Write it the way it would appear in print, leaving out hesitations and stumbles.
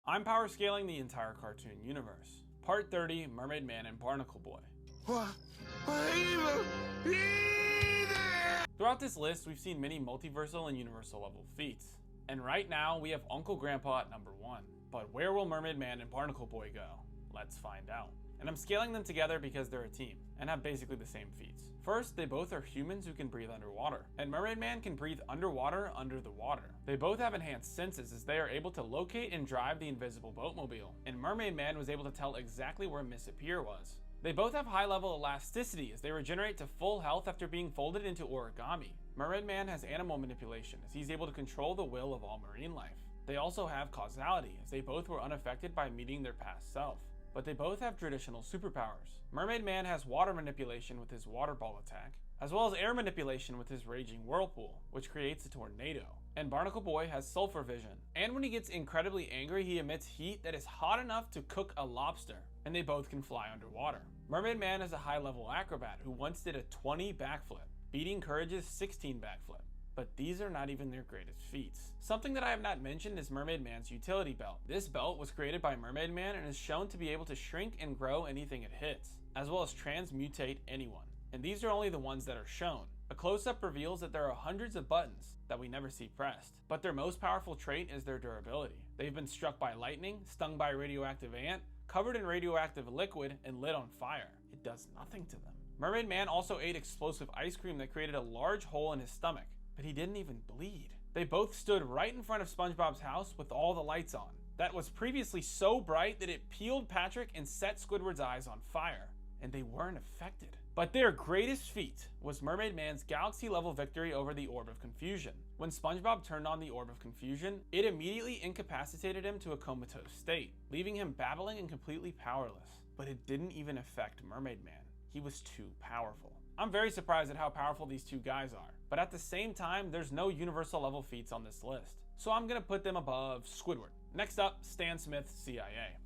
I'm power scaling the entire cartoon universe. Part 30, Mermaid Man and Barnacle Boy. Throughout this list, we've seen many multiversal and universal level feats. And right now, we have Uncle Grandpa at number 1. But where will Mermaid Man and Barnacle Boy go? Let's find out. And I'm scaling them together because they're a team, and have basically the same feats. First, they both are humans who can breathe underwater, and Mermaid Man can breathe underwater under the water. They both have enhanced senses as they are able to locate and drive the invisible boatmobile, and Mermaid Man was able to tell exactly where Miss Appear was. They both have high level elasticity as they regenerate to full health after being folded into origami. Mermaid Man has animal manipulation as he's able to control the will of all marine life. They also have causality as they both were unaffected by meeting their past self. But they both have traditional superpowers. Mermaid Man has water manipulation with his water ball attack, as well as air manipulation with his raging whirlpool, which creates a tornado. And Barnacle Boy has sulfur vision. And when he gets incredibly angry, he emits heat that is hot enough to cook a lobster. And they both can fly underwater. Mermaid Man is a high level acrobat who once did a 20 backflip, beating Courage's 16 backflip. But these are not even their greatest feats. Something that I have not mentioned is Mermaid Man's utility belt. This belt was created by Mermaid Man and is shown to be able to shrink and grow anything it hits, as well as transmutate anyone. And these are only the ones that are shown. A close-up reveals that there are hundreds of buttons that we never see pressed, but their most powerful trait is their durability. They've been struck by lightning, stung by a radioactive ant, covered in radioactive liquid, and lit on fire. It does nothing to them. Mermaid Man also ate explosive ice cream that created a large hole in his stomach, but he didn't even bleed. They both stood right in front of SpongeBob's house with all the lights on. That was previously so bright that it peeled Patrick and set Squidward's eyes on fire, and they weren't affected. But their greatest feat was Mermaid Man's galaxy-level victory over the Orb of Confusion. When SpongeBob turned on the Orb of Confusion, it immediately incapacitated him to a comatose state, leaving him babbling and completely powerless. But it didn't even affect Mermaid Man. He was too powerful. I'm very surprised at how powerful these two guys are, but at the same time, there's no universal level feats on this list. So I'm gonna put them above Squidward. Next up, Stan Smith, CIA.